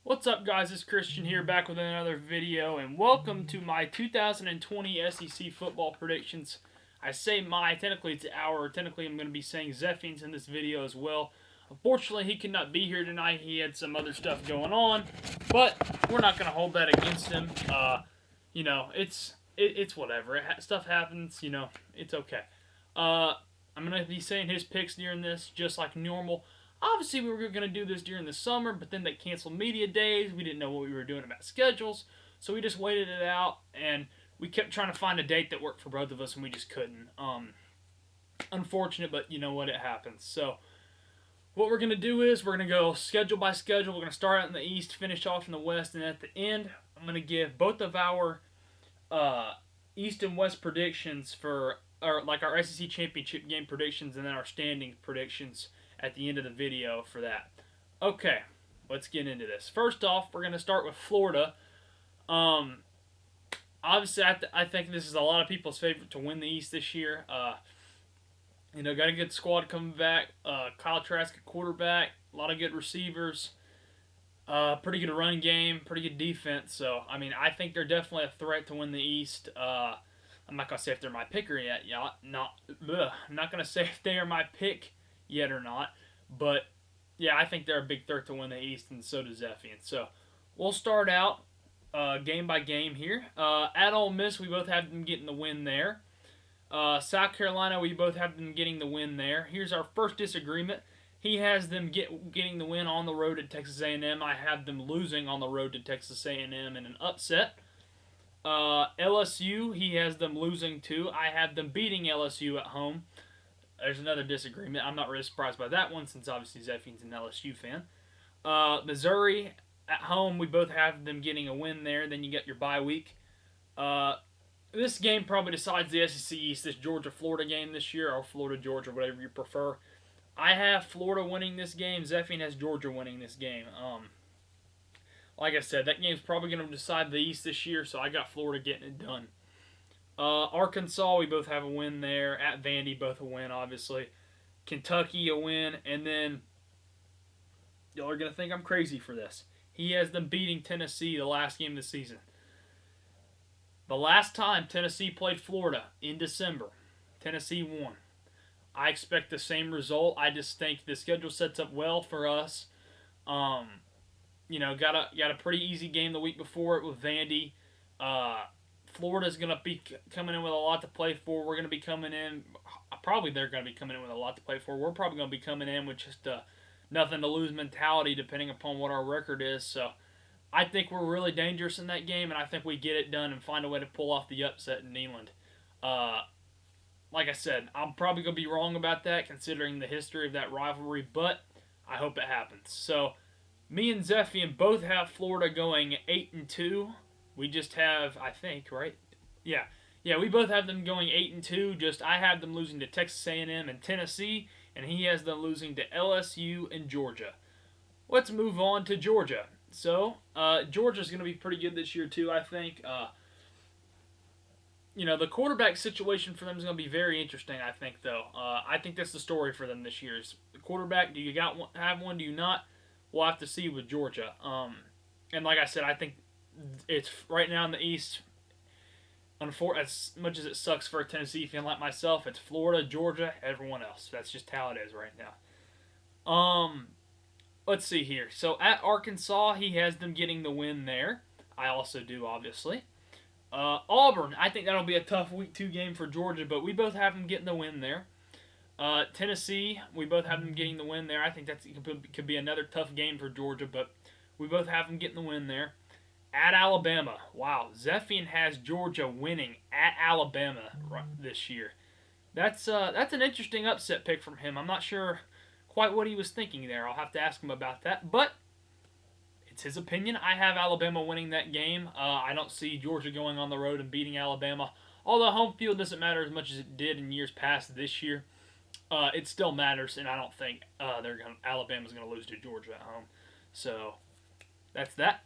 What's up, guys? It's Christian here, back with another video, and welcome to my 2020 SEC football predictions. I say my, technically it's our, technically I'm going to be saying Zephian's in this video as well. Unfortunately, he could not be here tonight. He had some other stuff going on, but we're not going to hold that against him. It's whatever. Stuff happens, it's okay. I'm going to be saying his picks during this, just like normal. Obviously, we were going to do this during the summer, but then they canceled media days. We didn't know what we were doing about schedules, so we just waited it out, and we kept trying to find a date that worked for both of us, and we just couldn't. Unfortunate, but you know what, it happens. So what we're going to do is we're going to go schedule by schedule. We're going to start out in the East, finish off in the West, and at the end, I'm going to give both of our East and West predictions for, our SEC championship game predictions, and then our standing predictions at the end of the video for that. Okay, let's get into this. First off, we're going to start with Florida. Obviously, I think this is a lot of people's favorite to win the East this year. Got a good squad coming back. Kyle Trask at quarterback, a lot of good receivers, pretty good running game, pretty good defense. So, I think they're definitely a threat to win the East. I'm not going to say if they're my picker yet. I'm not going to say if they are my pick yet or not, but yeah, I think they're a big threat to win the East, and so does Zephian. So we'll start out game by game here. At Ole Miss, we both have them getting the win there. South Carolina, we both have them getting the win there. Here's our first disagreement. He has them getting the win on the road at Texas A&M. I have them losing on the road to Texas A&M in an upset. LSU, he has them losing too. I have them beating LSU at home. There's another disagreement. I'm not really surprised by that one, since obviously Zephian's an LSU fan. Missouri, at home, we both have them getting a win there. Then you get your bye week. This game probably decides the SEC East, this Georgia-Florida game this year, or Florida-Georgia, whatever you prefer. I have Florida winning this game. Zephian has Georgia winning this game. Like I said, that game's probably going to decide the East this year, so I got Florida getting it done. Arkansas, we both have a win there. At Vandy, both a win, obviously. Kentucky, a win. And then, y'all are going to think I'm crazy for this. He has them beating Tennessee the last game of the season. The last time Tennessee played Florida in December, Tennessee won. I expect the same result. I just think the schedule sets up well for us. Got a pretty easy game the week before it with Vandy. Florida's going to be coming in with a lot to play for. We're going to be coming in, probably they're going to be coming in with a lot to play for. We're probably going to be coming in with just a nothing to lose mentality, depending upon what our record is. So I think we're really dangerous in that game, and I think we get it done and find a way to pull off the upset in Neyland. Like I said, I'm probably going to be wrong about that, considering the history of that rivalry, but I hope it happens. So me and Zephian both have Florida going 8-2. We just have, I think, right? Yeah, we both have them going 8-2. Just I have them losing to Texas A&M and Tennessee, and he has them losing to LSU and Georgia. Let's move on to Georgia. So, Georgia's going to be pretty good this year too, I think. The quarterback situation for them is going to be very interesting, I think, though. I think that's the story for them this year. Is the quarterback, do you have one, do you not? We'll have to see with Georgia. And like I said, I think it's right now in the East. As much as it sucks for a Tennessee fan like myself, it's Florida, Georgia, everyone else. That's just how it is right now. Let's see here. So at Arkansas, he has them getting the win there. I also do, obviously. Auburn, I think that'll be a tough Week 2 game for Georgia, but we both have them getting the win there. Tennessee, we both have them getting the win there. I think that could be another tough game for Georgia, but we both have them getting the win there. At Alabama, wow, Zephian has Georgia winning at Alabama this year. That's an interesting upset pick from him. I'm not sure quite what he was thinking there. I'll have to ask him about that, but it's his opinion. I have Alabama winning that game. I don't see Georgia going on the road and beating Alabama. Although home field doesn't matter as much as it did in years past this year, it still matters, and I don't think Alabama's going to lose to Georgia at home. So that's that.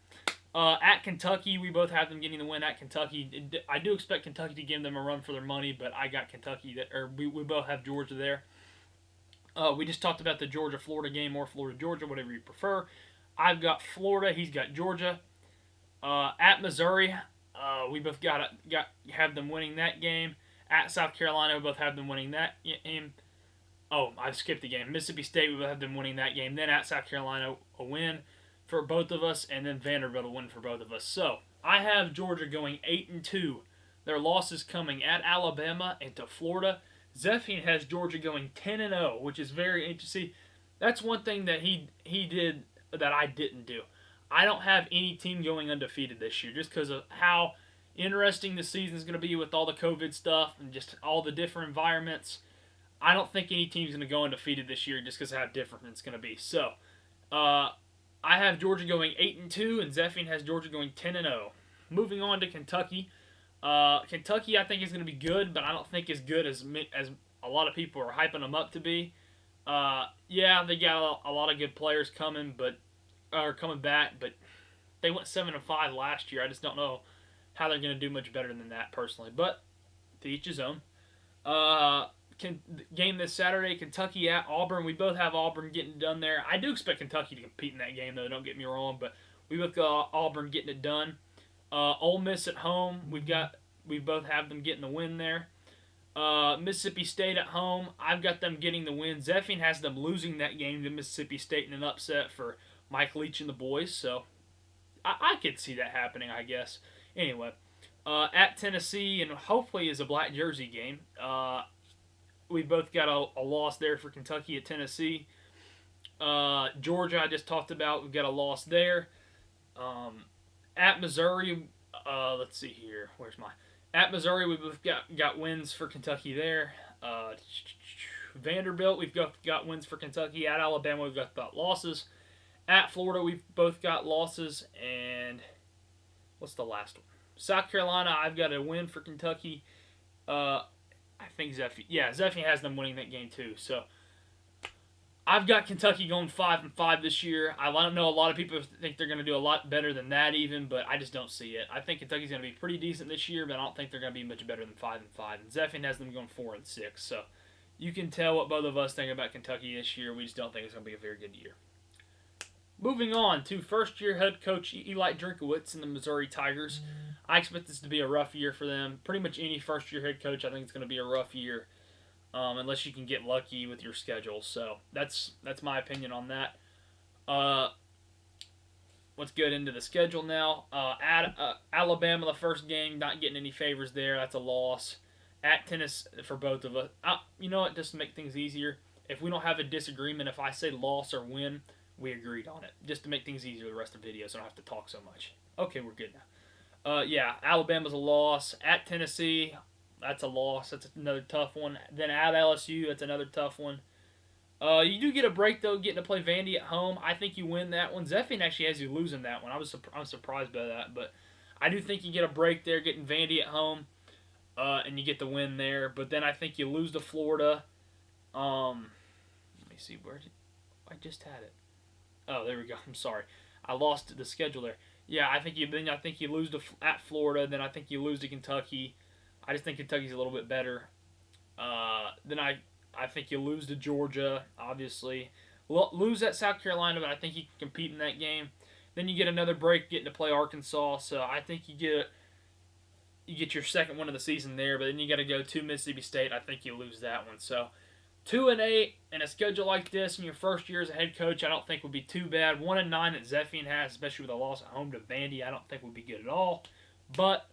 At Kentucky, we both have them getting the win at Kentucky. I do expect Kentucky to give them a run for their money, but I got Kentucky, we both have Georgia there. We just talked about the Georgia-Florida game, or Florida-Georgia, whatever you prefer. I've got Florida. He's got Georgia. At Missouri, we both got have them winning that game. At South Carolina, we both have them winning that game. Oh, I skipped the game. Mississippi State, we both have them winning that game. Then at South Carolina, a win for both of us, and then Vanderbilt a win for both of us. So I have Georgia going 8-2. Their losses coming at Alabama and to Florida. Zephian has Georgia going 10-0, which is very interesting. That's one thing that he did that I didn't do. I don't have any team going undefeated this year just because of how interesting the season is going to be with all the COVID stuff and just all the different environments. I don't think any team's going to go undefeated this year just because of how different it's going to be. So, I have Georgia going 8-2, and Zephian has Georgia going 10-0. Moving on to Kentucky. Kentucky, I think, is going to be good, but I don't think as good as a lot of people are hyping them up to be. Yeah, they got a lot of good players coming, but are coming back, but they went 7-5 last year. I just don't know how they're going to do much better than that personally. But to each his own. Game this Saturday, Kentucky at Auburn. We both have Auburn getting done there. I do expect Kentucky to compete in that game, though. Don't get me wrong, but we both got Auburn getting it done. Ole Miss at home. We both have them getting the win there. Mississippi State at home. I've got them getting the win. Zephian has them losing that game to Mississippi State in an upset for Mike Leach and the boys. So I could see that happening, I guess. Anyway, at Tennessee, and hopefully is a black jersey game. We both got a loss there for Kentucky at Tennessee. Georgia, I just talked about. We've got a loss there. At Missouri, let's see here. Where's my... At Missouri, we both got wins for Kentucky there. Vanderbilt, we've got wins for Kentucky. At Alabama, we've got losses. At Florida, we've both got losses. And what's the last one? South Carolina, I've got a win for Kentucky. I think Zephian has them winning that game too. So I've got Kentucky going 5-5 this year. I don't know, a lot of people think they're going to do a lot better than that even, but I just don't see it. I think Kentucky's going to be pretty decent this year, but I don't think they're going to be much better than 5-5. And Zephian has them going 4-6. So you can tell what both of us think about Kentucky this year. We just don't think it's going to be a very good year. Moving on to first-year head coach Eli Drinkowitz and the Missouri Tigers. I expect this to be a rough year for them. Pretty much any first-year head coach, I think it's going to be a rough year, unless you can get lucky with your schedule. So that's my opinion on that. Let's get into the schedule now. At Alabama, the first game, not getting any favors there. That's a loss. At Tennessee for both of us. You know what? Just to make things easier, if we don't have a disagreement, if I say loss or win, we agreed on it. Just to make things easier the rest of the video, so I don't have to talk so much. Okay, we're good now. Yeah, Alabama's a loss. At Tennessee, that's a loss. That's another tough one. Then at LSU, that's another tough one. You do get a break, though, getting to play Vandy at home. I think you win that one. Zephian actually has you losing that one. I'm surprised by that, but I do think you get a break there, getting Vandy at home, and you get the win there. But then I think you lose to Florida. Let me see, I just had it. Oh, there we go. I'm sorry. I lost the schedule there. Yeah, I think you lose at Florida. Then I think you lose to Kentucky. I just think Kentucky's a little bit better. Then I think you lose to Georgia, obviously. Lose at South Carolina, but I think you can compete in that game. Then you get another break getting to play Arkansas. So I think you get your second one of the season there. But then you got to go to Mississippi State. I think you lose that one. So 2-8 in a schedule like this in your first year as a head coach, I don't think would be too bad. 1-9 that Zephian has, especially with a loss at home to Vandy, I don't think would be good at all. But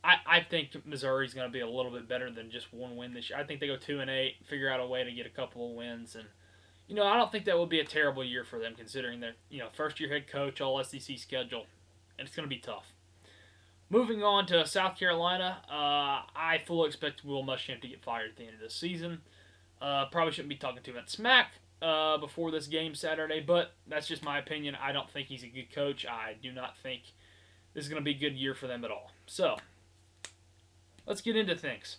I think Missouri's going to be a little bit better than just one win this year. I think they go 2-8, figure out a way to get a couple of wins, and I don't think that would be a terrible year for them considering their first year head coach, all SEC schedule, and it's going to be tough. Moving on to South Carolina, I fully expect Will Muschamp to get fired at the end of this season. Probably shouldn't be talking too much smack before this game Saturday, but that's just my opinion. I don't think he's a good coach. I do not think this is going to be a good year for them at all. So, let's get into things.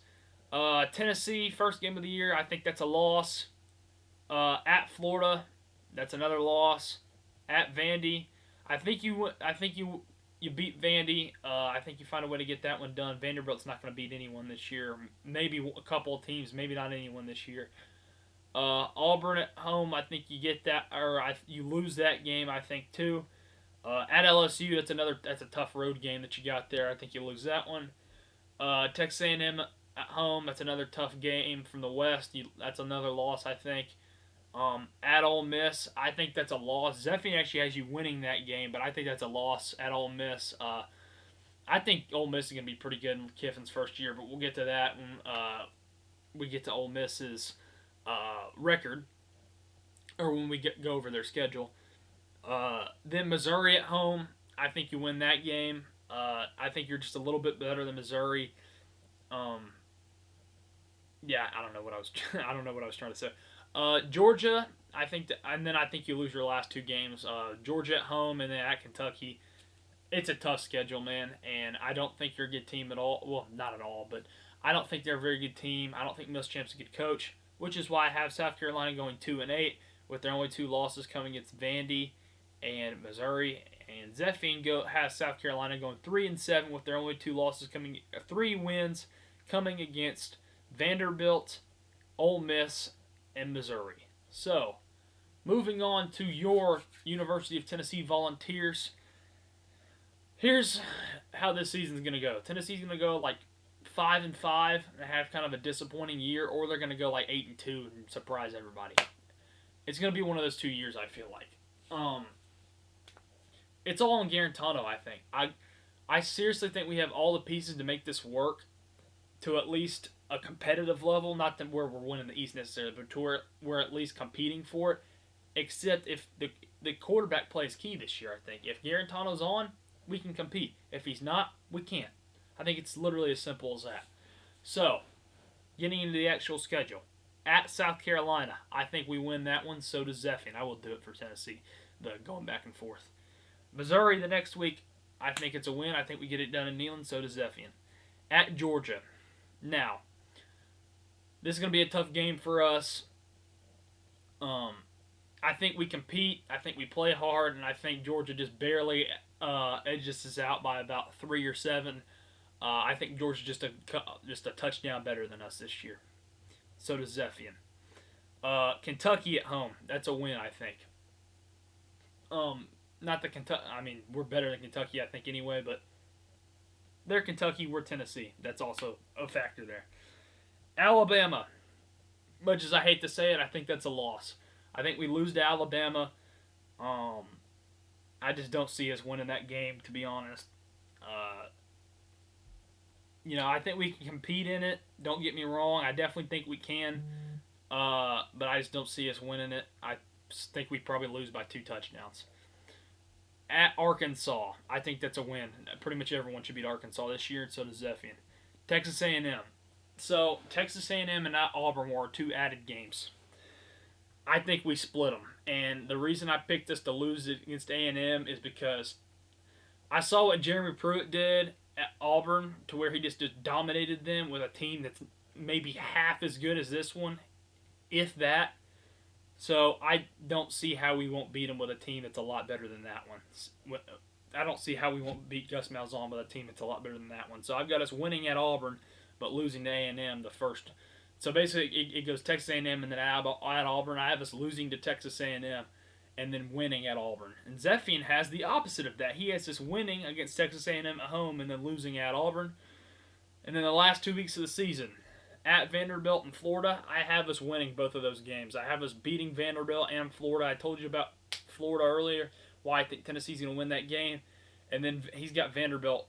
Tennessee, first game of the year, I think that's a loss. At Florida, that's another loss. At Vandy, I think you beat Vandy. I think you find a way to get that one done. Vanderbilt's not going to beat anyone this year. Maybe a couple of teams, maybe not anyone this year. Auburn at home, I think you get that, or you lose that game, I think too. At LSU, that's a tough road game that you got there. I think you lose that one. Texas A&M at home, that's another tough game from the West. That's another loss, I think. At Ole Miss, I think that's a loss. Zephian actually has you winning that game, but I think that's a loss at Ole Miss. I think Ole Miss is going to be pretty good in Kiffin's first year, but we'll get to that when we get to Ole Miss's record, or when we go over their schedule. Then Missouri at home, I think you win that game. I think you're just a little bit better than Missouri. Yeah, I don't know what I was. I don't know what I was trying to say. Georgia, I think, and then I think you lose your last two games. Georgia at home, and then at Kentucky. It's a tough schedule, man, and I don't think you're a good team at all. Well, not at all, but I don't think they're a very good team. I don't think Muschamp's a good coach, which is why I have South Carolina going 2-8 with their only two losses coming against Vandy and Missouri. And Zephian has South Carolina going 3-7 with their only two losses coming, 3 wins coming against Vanderbilt, Ole Miss, and Missouri. So, moving on to your University of Tennessee Volunteers. Here's how this season's going to go. Tennessee's going to go like 5-5 and have kind of a disappointing year, or they're going to go like 8-2 and surprise everybody. It's going to be one of those 2 years, I feel like. It's all on Garantano, I think. I seriously think we have all the pieces to make this work to at least a competitive level, not that where we're winning the East necessarily, but to where we're at least competing for it. Except if the quarterback play is key this year, I think. If Garantano's on, we can compete. If he's not, we can't. I think it's literally as simple as that. So, getting into the actual schedule. At South Carolina, I think we win that one. So does Zephian. I will do it for Tennessee. Going back and forth. Missouri the next week, I think it's a win. I think we get it done in Neyland. So does Zephian. At Georgia. Now, this is going to be a tough game for us. I think we compete. I think we play hard. And I think Georgia just barely edges us out by about 3 or 7. I think Georgia's just a touchdown better than us this year. So does Zephian. Kentucky at home. That's a win, I think. Not the Kentucky. I mean, we're better than Kentucky, I think, anyway. But they're Kentucky. We're Tennessee. That's also a factor there. Alabama. Much as I hate to say it, I think that's a loss. I think we lose to Alabama. I just don't see us winning that game, to be honest. I think we can compete in it. Don't get me wrong. I definitely think we can. But I just don't see us winning it. I think we probably lose by 2 touchdowns. At Arkansas, I think that's a win. Pretty much everyone should beat Arkansas this year, and so does Zephian. Texas A&M. So, Texas A&M and Auburn were 2 added games. I think we split them. And the reason I picked us to lose it against A&M is because I saw what Jeremy Pruitt did at Auburn, to where he just dominated them with a team that's maybe half as good as this one, if that. So I don't see how we won't beat them with a team that's a lot better than that one. I don't see how we won't beat Gus Malzahn with a team that's a lot better than that one. So I've got us winning at Auburn, but losing to A&M the first. So basically, it goes Texas A&M and then at Auburn. I have us losing to Texas A&M and then winning at Auburn. And Zephian has the opposite of that. He has us winning against Texas A&M at home and then losing at Auburn. And then the last 2 weeks of the season, at Vanderbilt and Florida, I have us winning both of those games. I have us beating Vanderbilt and Florida. I told you about Florida earlier, why I think Tennessee's going to win that game. And then he's got Vanderbilt.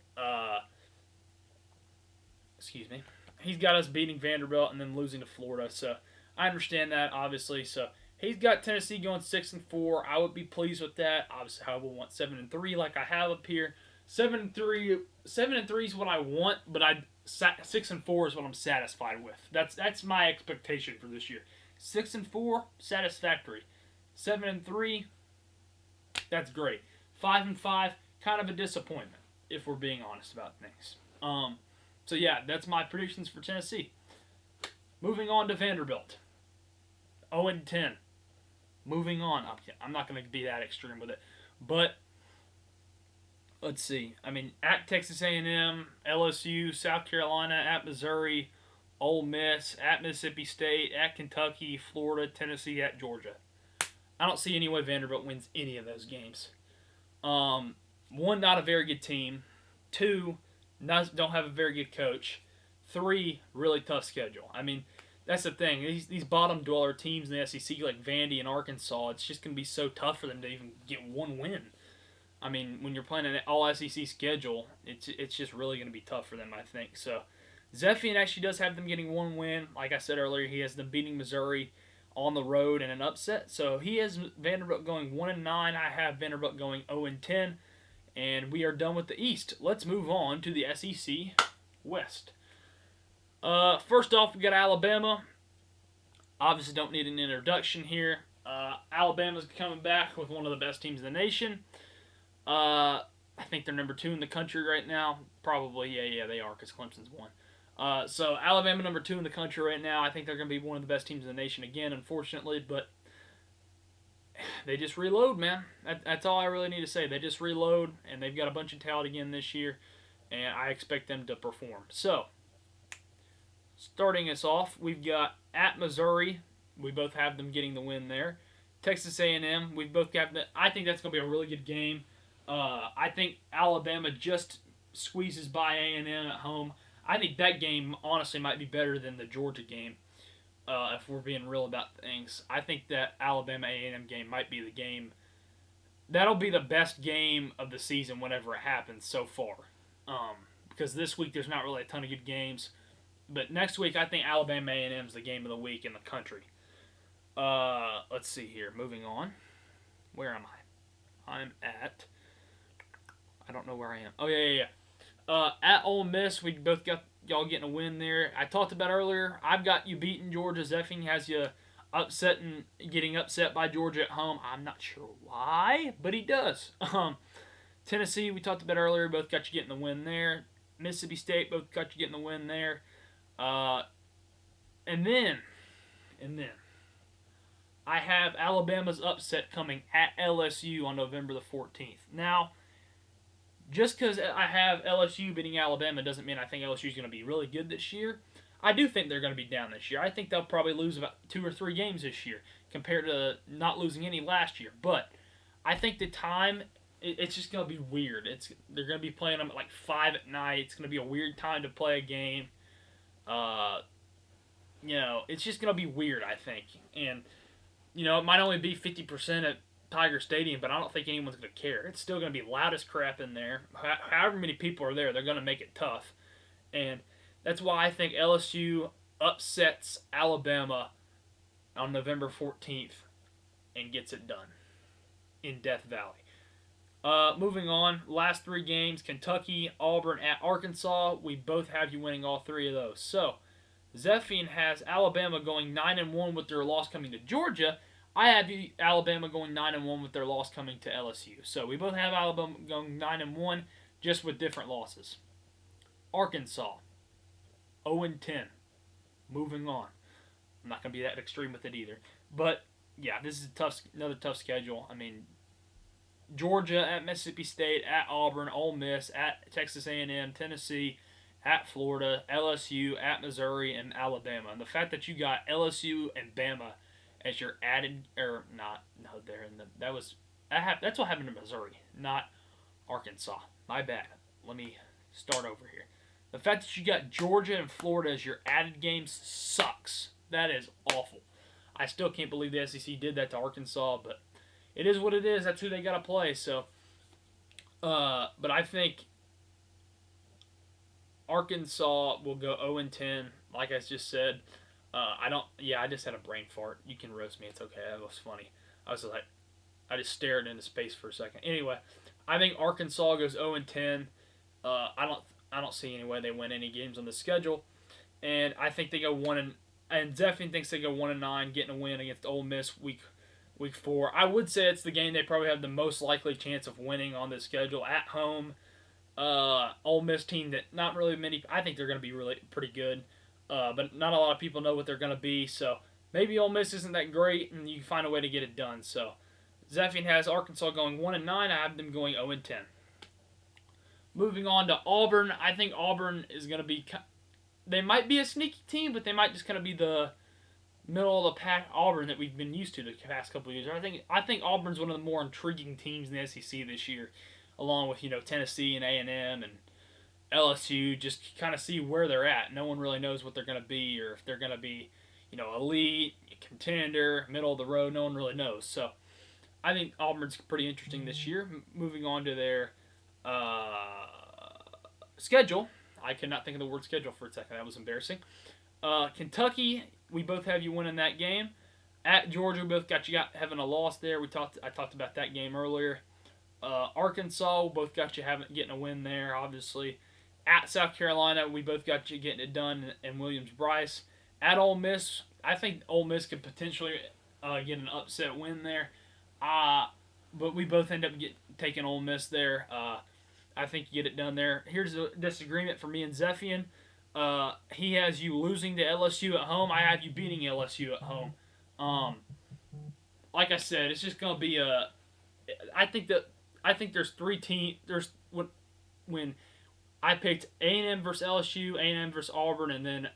He's got us beating Vanderbilt and then losing to Florida. So I understand that, obviously. So he's got Tennessee going 6-4. I would be pleased with that. Obviously, I would want 7-3 like I have up here. 7-3 is what I want, but 6-4 is what I'm satisfied with. That's my expectation for this year. 6-4, satisfactory. 7-3, that's great. 5-5, kind of a disappointment, if we're being honest about things. So yeah, that's my predictions for Tennessee. Moving on to Vanderbilt. 0-10. Moving on. I'm not going to be that extreme with it, but let's see. I mean, at Texas A&M, LSU, South Carolina, at Missouri, Ole Miss, at Mississippi State, at Kentucky, Florida, Tennessee, at Georgia. I don't see any way Vanderbilt wins any of those games. One, not a very good team. Two, don't have a very good coach. Three, really tough schedule. I mean, that's the thing. These bottom dweller teams in the SEC like Vandy and Arkansas, it's just going to be so tough for them to even get one win. I mean, when you're playing an all SEC schedule, it's just really going to be tough for them, I think. So, Zephian actually does have them getting one win. Like I said earlier, he has them beating Missouri on the road in an upset. So he has Vanderbilt going 1-9. I have Vanderbilt going 0-10, and we are done with the East. Let's move on to the SEC West. First off, we got Alabama. Obviously, don't need an introduction here. Alabama's coming back with one of the best teams in the nation. I think they're number 2 in the country right now. Probably, yeah, they are because Clemson's won. So Alabama number 2 in the country right now. I think they're going to be one of the best teams in the nation again, unfortunately, but they just reload, man. That's all I really need to say. They just reload, and they've got a bunch of talent again this year, and I expect them to perform. So, starting us off, we've got at Missouri. We both have them getting the win there. Texas A&M, we both got that. I think that's going to be a really good game. I think Alabama just squeezes by A&M at home. I think that game, honestly, might be better than the Georgia game, if we're being real about things. I think that Alabama A&M game might be the game. That'll be the best game of the season whenever it happens so far. Because this week there's not really a ton of good games. But next week, I think Alabama A&M is the game of the week in the country. Let's see here. Moving on. Where am I? I'm at... I don't know where I am. Oh, yeah. At Ole Miss, we both got y'all getting a win there. I talked about earlier, I've got you beating Georgia. Zephian has you getting upset by Georgia at home. I'm not sure why, but he does. Tennessee, we talked about earlier, both got you getting the win there. Mississippi State, both got you getting the win there. And then, I have Alabama's upset coming at LSU on November the 14th. Now, just because I have LSU beating Alabama doesn't mean I think LSU is going to be really good this year. I do think they're going to be down this year. I think they'll probably lose about 2 or 3 games this year compared to not losing any last year. But I think the time, it's just going to be weird. They're going to be playing them at like 5 at night. It's going to be a weird time to play a game. It's just going to be weird, I think. And, it might only be 50% at Tiger Stadium, but I don't think anyone's going to care. It's still going to be loud as crap in there. However many people are there, they're going to make it tough. And that's why I think LSU upsets Alabama on November 14th and gets it done in Death Valley. Moving on, last 3 games, Kentucky, Auburn, at Arkansas. We both have you winning all 3 of those. So, Zephian has Alabama going 9-1 with their loss coming to Georgia. I have Alabama going 9-1 with their loss coming to LSU. So we both have Alabama going 9-1, just with different losses. Arkansas, 0-10. Moving on. I'm not going to be that extreme with it either. But, yeah, this is another tough schedule. I mean, Georgia at Mississippi State, at Auburn, Ole Miss, at Texas A&M, Tennessee, at Florida, LSU, at Missouri, and Alabama. And the fact that you got LSU and Bama as your added, that's what happened to Missouri, not Arkansas. My bad. Let me start over here. The fact that you got Georgia and Florida as your added games sucks. That is awful. I still can't believe the SEC did that to Arkansas, but it is what it is. That's who they got to play. So, but I think Arkansas will go 0-10, like I just said. I just had a brain fart. You can roast me. It's okay. That was funny. I just stared into space for a second. Anyway, I think Arkansas goes 0-10. I don't see any way they win any games on the schedule. And I think they go and Zephian thinks they go 1-9, getting a win against Ole Miss week 4. I would say it's the game they probably have the most likely chance of winning on the schedule at home. Ole Miss team that not really many. I think they're going to be really pretty good. But not a lot of people know what they're going to be, so maybe Ole Miss isn't that great, and you can find a way to get it done. So, Zephian has Arkansas going 1-9. I have them going 0-10. Moving on to Auburn, I think Auburn is going to be they might be a sneaky team, but they might just kind of be the middle of the pack Auburn that we've been used to the past couple of years. I think Auburn's one of the more intriguing teams in the SEC this year, along with Tennessee and A&M and LSU. Just kind of see where they're at. No one really knows what they're going to be, or if they're going to be elite, contender, middle of the road. No one really knows. So I think Auburn's pretty interesting this year. Moving on to their schedule. I could not think of the word schedule for a second. That was embarrassing. Kentucky, we both have you winning that game. At Georgia, we both got you having a loss there. I talked about that game earlier. Arkansas, we both got you getting a win there, obviously. At South Carolina, we both got you getting it done in Williams-Brice. At Ole Miss, I think Ole Miss could potentially get an upset win there. But we both end up taking Ole Miss there. I think you get it done there. Here's a disagreement for me and Zephian. He has you losing to LSU at home. I have you beating LSU at home. Like I said, it's just gonna be a. I think there's three teams. When I picked A&M versus LSU, A&M versus Auburn, and then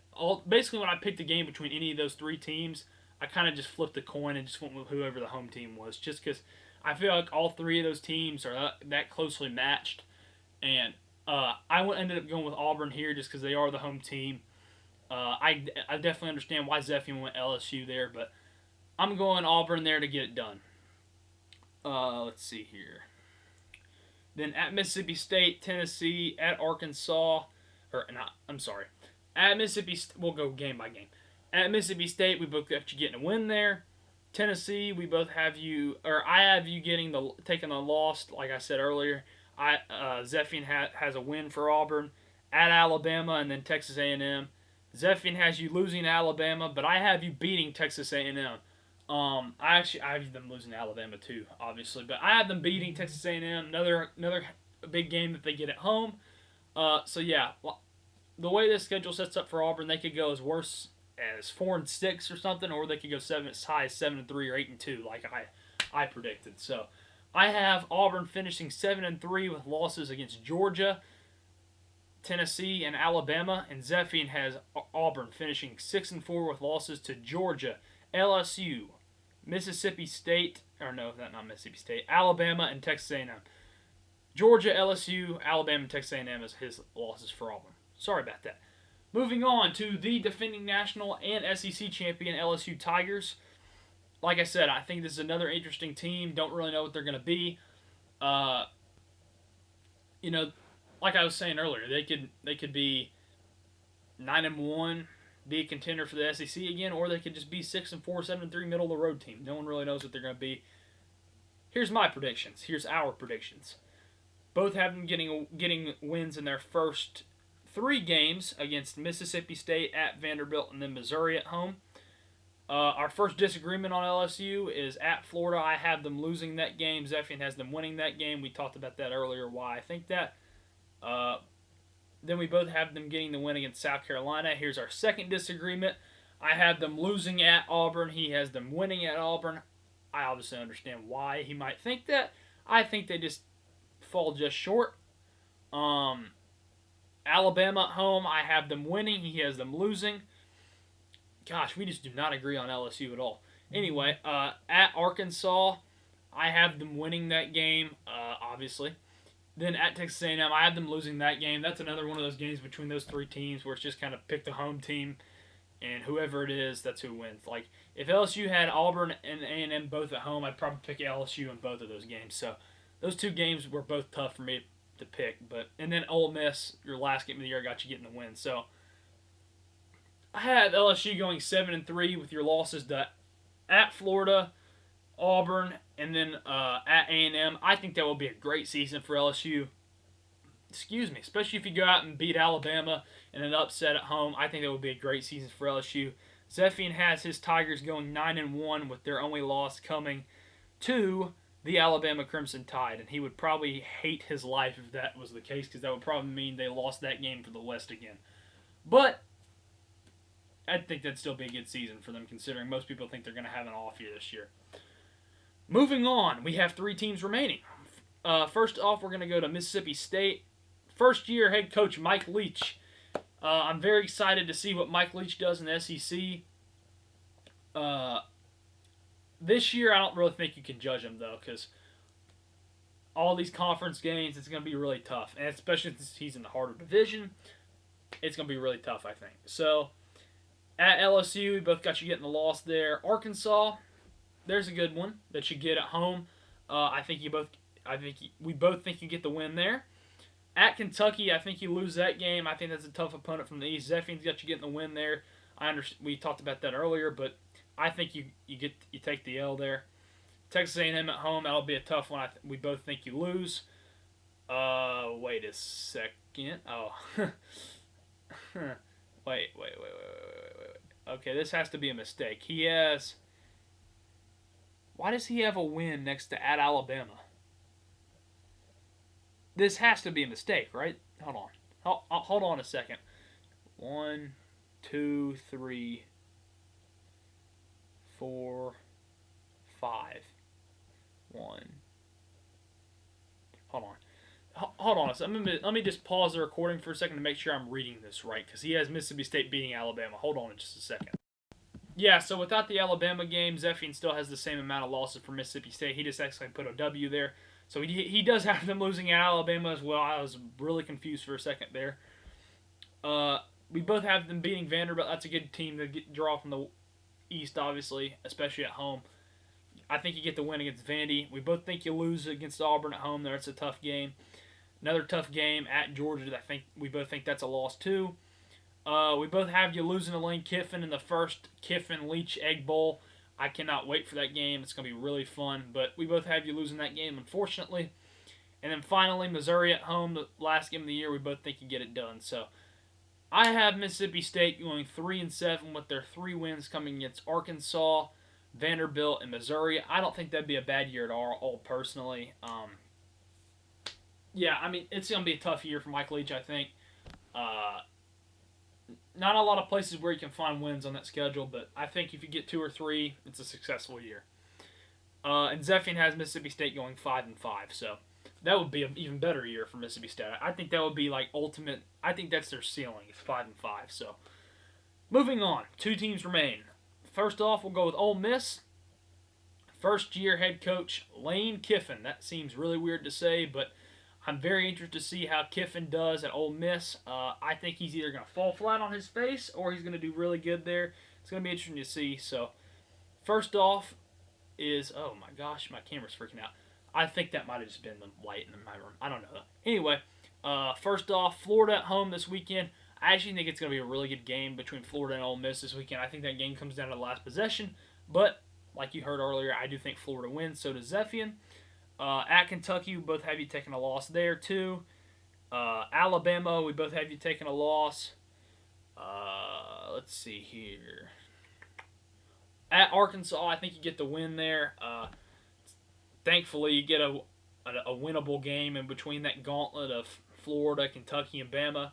basically when I picked a game between any of those three teams, I kind of just flipped the coin and just went with whoever the home team was, just because I feel like all three of those teams are that closely matched. And I ended up going with Auburn here just because they are the home team. I definitely understand why Zephian went LSU there, but I'm going Auburn there to get it done. Let's see here. Then at Mississippi State, Tennessee, at Arkansas, at Mississippi. We'll go game by game. At Mississippi State, we both got you getting a win there. Tennessee, we both have you, or I have you taking the loss, like I said earlier. Zephian has a win for Auburn. At Alabama and then Texas A&M. Zephian has you losing to Alabama, but I have you beating Texas A&M. I have them losing to Alabama too, obviously, but I have them beating Texas A&M. Another big game that they get at home. So yeah, the way this schedule sets up for Auburn, they could go as worse as 4-6 or something, or they could go as high as 7-3 or 8-2, like I predicted. So I have Auburn finishing 7-3 with losses against Georgia, Tennessee, and Alabama, and Zephian has Auburn finishing 6-4 with losses to Georgia, LSU, Mississippi State, not Mississippi State, Alabama, and Texas A&M. Georgia, LSU, Alabama, and Texas A&M is his losses for Auburn. Sorry about that. Moving on to the defending national and SEC champion LSU Tigers. Like I said, I think this is another interesting team. Don't really know what they're going to be. Like I was saying earlier, they could be 9-1, be a contender for the SEC again, or they could just be 6-4, 7-3, middle of the road team. No one really knows what they're going to be. Here's my predictions. Here's our predictions. Both have them getting wins in their first 3 games against Mississippi State, at Vanderbilt, and then Missouri at home. Our first disagreement on LSU is at Florida. I have them losing that game. Zephian has them winning that game. We talked about that earlier, why I think that. Then we both have them getting the win against South Carolina. Here's our second disagreement. I have them losing at Auburn. He has them winning at Auburn. I obviously understand why he might think that. I think they just fall just short. Alabama at home, I have them winning. He has them losing. Gosh, we just do not agree on LSU at all. Anyway, at Arkansas, I have them winning that game, obviously. Then at Texas A&M, I have them losing that game. That's another one of those games between those 3 teams where it's just kind of pick the home team, and whoever it is, that's who wins. Like, if LSU had Auburn and A&M both at home, I'd probably pick LSU in both of those games. So those 2 games were both tough for me to pick. And then Ole Miss, your last game of the year, got you getting the win. So I had LSU going 7-3 with your losses to at Florida, Auburn, and then at A&M. I think that will be a great season for LSU. Especially if you go out and beat Alabama in an upset at home. I think that would be a great season for LSU. Zephian has his Tigers going 9-1 with their only loss coming to the Alabama Crimson Tide, and he would probably hate his life if that was the case, because that would probably mean they lost that game to the West again. But I think that'd still be a good season for them, considering most people think they're going to have an off year this year. Moving on, we have 3 teams remaining. First off, we're going to go to Mississippi State. First-year head coach Mike Leach I'm very excited to see what Mike Leach does in the SEC. Uh, this year, I don't really think you can judge him though, because all these conference games, it's going to be really tough, and especially since he's in the harder division, it's going to be really tough. I think so. At LSU, we both got you getting the loss there. Arkansas, there's a good one that you get at home. I think you both. I think we both think you get the win there. At Kentucky, I think you lose that game. I think that's a tough opponent from the East. Zephian's got you getting the win there. I understand. We talked about that earlier, but I think you take the L there. Texas A&M at home, that'll be a tough one. We both think you lose. Wait a second. Oh, wait. Okay, this has to be a mistake. He has. Why does he have a win next to at Alabama? This has to be a mistake, right? Hold on. Hold on a second. 1, 2, 3, 4, 5. 1. Hold on. Hold on a second. Let me just pause the recording for a second to make sure I'm reading this right, because he has Mississippi State beating Alabama. Hold on just a second. Yeah, so without the Alabama game, Zephian still has the same amount of losses for Mississippi State. He just actually put a W there. So he does have them losing at Alabama as well. I was really confused for a second there. We both have them beating Vanderbilt. That's a good team to draw from the East, obviously, especially at home. I think you get the win against Vandy. We both think you lose against Auburn at home there. It's a tough game. Another tough game at Georgia. We both think that's a loss too. We both have you losing to Lane Kiffin in the first Kiffin-Leach Egg Bowl. I cannot wait for that game. It's going to be really fun. But we both have you losing that game, unfortunately. And then finally, Missouri at home, the last game of the year. We both think you get it done. So I have Mississippi State going 3-7 with their 3 wins coming against Arkansas, Vanderbilt, and Missouri. I don't think that'd be a bad year at all personally. Yeah, I mean, it's going to be a tough year for Mike Leach, I think. Not a lot of places where you can find wins on that schedule, but I think if you get 2 or 3, it's a successful year. And Zephian has Mississippi State going 5-5, so that would be an even better year for Mississippi State. I think that would be like ultimate. I think that's their ceiling. It's 5-5. So moving on, 2 teams remain. First off, we'll go with Ole Miss. First-year head coach Lane Kiffin. That seems really weird to say, but I'm very interested to see how Kiffin does at Ole Miss. I think he's either going to fall flat on his face or he's going to do really good there. It's going to be interesting to see. So, first off is, oh my gosh, my camera's freaking out. I think that might have just been the light in my room. I don't know. Anyway, first off, Florida at home this weekend. I actually think it's going to be a really good game between Florida and Ole Miss this weekend. I think that game comes down to the last possession. But, like you heard earlier, I do think Florida wins. So does Zephian. At Kentucky, we both have you taking a loss there, too. Alabama, we both have you taking a loss. Let's see here. At Arkansas, I think you get the win there. Thankfully, you get a winnable game in between that gauntlet of Florida, Kentucky, and Bama.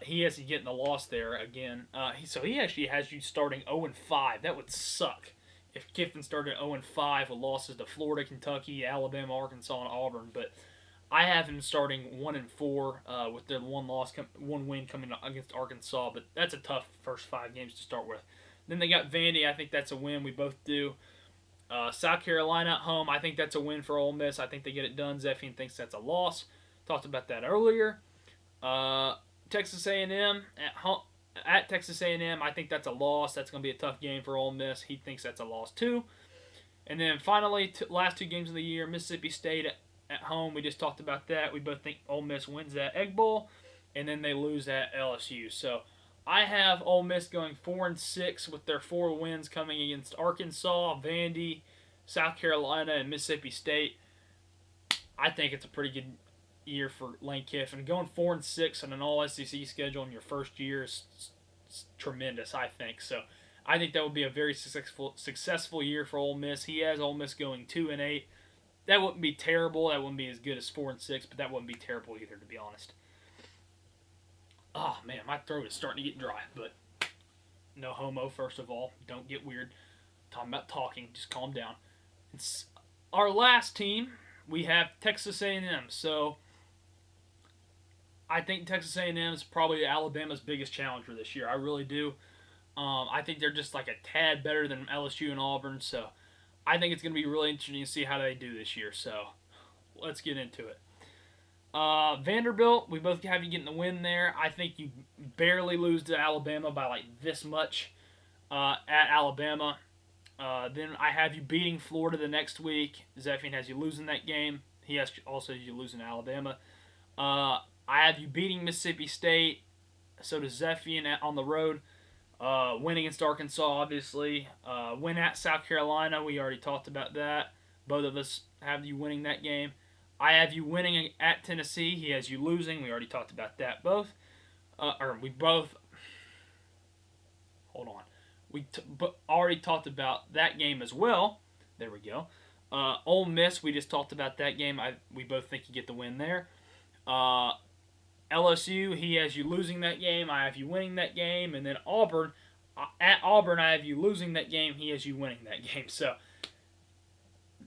He has you getting the loss there again. So he actually has you starting 0-5. That would suck if Kiffin started 0-5 with losses to Florida, Kentucky, Alabama, Arkansas, and Auburn. But I have him starting 1-4 with their one win coming against Arkansas. But that's a tough first 5 games to start with. Then they got Vandy. I think that's a win. We both do. South Carolina at home. I think that's a win for Ole Miss. I think they get it done. Zephian thinks that's a loss. Talked about that earlier. Texas A&M at home. At Texas A&M, I think that's a loss. That's going to be a tough game for Ole Miss. He thinks that's a loss too. And then finally, last 2 games of the year, Mississippi State at home. We just talked about that. We both think Ole Miss wins that Egg Bowl, and then they lose at LSU. So I have Ole Miss going 4-6 with their 4 wins coming against Arkansas, Vandy, South Carolina, and Mississippi State. I think it's a pretty good year for Lane Kiffin. Going 4-6 on an all-SEC schedule in your first year is tremendous, I think. So I think that would be a very successful year for Ole Miss. He has Ole Miss going 2-8. That wouldn't be terrible. That wouldn't be as good as 4-6, but that wouldn't be terrible either, to be honest. Oh, man, my throat is starting to get dry, but no homo, first of all. Don't get weird. I'm talking about talking. Just calm down. It's our last team. We have Texas A&M. So I think Texas A&M is probably Alabama's biggest challenger this year. I really do. I think they're just like a tad better than LSU and Auburn, so I think it's going to be really interesting to see how they do this year. So let's get into it. Vanderbilt, we both have you getting the win there. I think you barely lose to Alabama by like this much at Alabama. Then I have you beating Florida the next week. Zephian has you losing that game. He has also you losing to Alabama. I have you beating Mississippi State. So does Zephian on the road. Win against Arkansas, obviously. Win at South Carolina. We already talked about that. Both of us have you winning that game. I have you winning at Tennessee. He has you losing. We already talked about that both. We both. Hold on. We already talked about that game as well. There we go. Ole Miss, we just talked about that game. We both think you get the win there. LSU, he has you losing that game. I have you winning that game. And then Auburn, at Auburn, I have you losing that game. He has you winning that game. So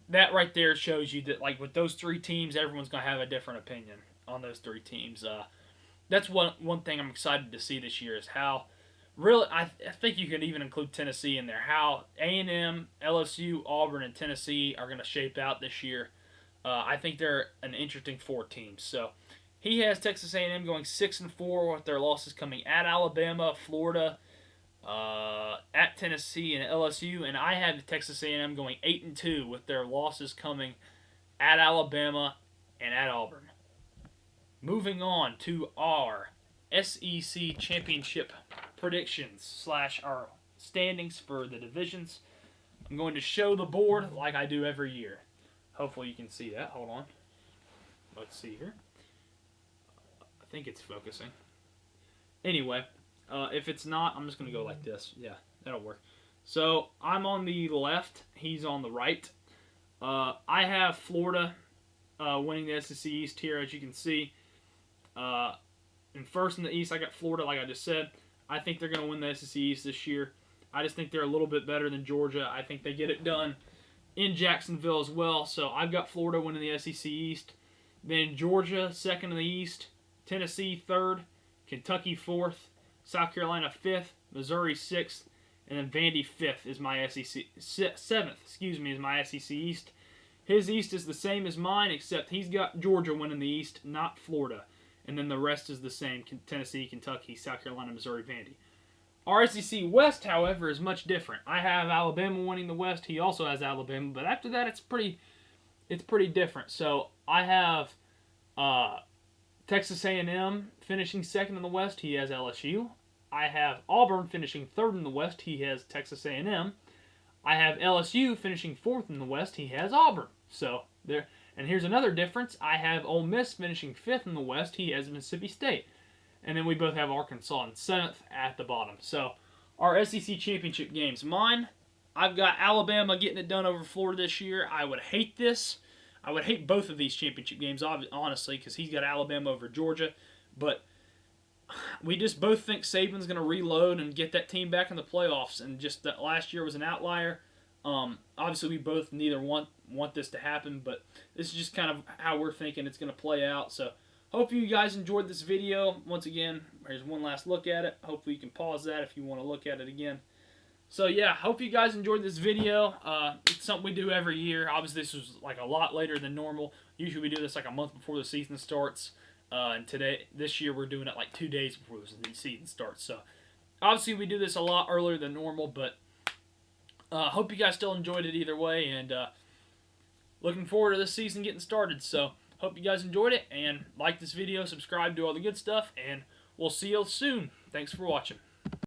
that right there shows you that, like, with those three teams, everyone's going to have a different opinion on those three teams. That's one thing I'm excited to see this year is how, really, I think you could even include Tennessee in there, how A&M, LSU, Auburn, and Tennessee are going to shape out this year. I think they're an interesting four teams. So he has Texas A&M going 6-4 with their losses coming at Alabama, Florida, at Tennessee, and LSU, and I have Texas A&M going 8-2 with their losses coming at Alabama and at Auburn. Moving on to our SEC championship predictions / our standings for the divisions. I'm going to show the board like I do every year. Hopefully you can see that. Hold on. Let's see here. I think it's focusing. Anyway, if it's not, I'm just going to go like this. Yeah, that'll work. So I'm on the left. He's on the right. I have Florida winning the SEC East here, as you can see. And first in the East, I got Florida, like I just said. I think they're going to win the SEC East this year. I just think they're a little bit better than Georgia. I think they get it done in Jacksonville as well. So I've got Florida winning the SEC East. Then Georgia, second in the East. Tennessee, third. Kentucky, fourth. South Carolina, fifth. Missouri, sixth. And then Vandy, fifth, is my seventh, is my SEC East. His East is the same as mine, except he's got Georgia winning the East, not Florida. And then the rest is the same: Tennessee, Kentucky, South Carolina, Missouri, Vandy. Our SEC West, however, is much different. I have Alabama winning the West. He also has Alabama, but after that, it's pretty different. So I have Texas A&M finishing second in the West. He has LSU. I have Auburn finishing third in the West. He has Texas A&M. I have LSU finishing fourth in the West. He has Auburn. So there. And here's another difference. I have Ole Miss finishing fifth in the West. He has Mississippi State. And then we both have Arkansas in seventh at the bottom. So our SEC championship games. Mine, I've got Alabama getting it done over Florida this year. I would hate this. I would hate both of these championship games, honestly, because he's got Alabama over Georgia. But we just both think Saban's going to reload and get that team back in the playoffs. And just that last year was an outlier. Obviously, we both neither want this to happen, but this is just kind of how we're thinking it's going to play out. So, hope you guys enjoyed this video. Once again, here's one last look at it. Hopefully, you can pause that if you want to look at it again. So, yeah, hope you guys enjoyed this video. It's something we do every year. Obviously, this was like a lot later than normal. Usually, we do this like a month before the season starts. And this year, we're doing it like 2 days before the season starts. So, obviously, we do this a lot earlier than normal, but hope you guys still enjoyed it either way, and looking forward to this season getting started. So, hope you guys enjoyed it, and like this video, subscribe, do all the good stuff, and we'll see you soon. Thanks for watching.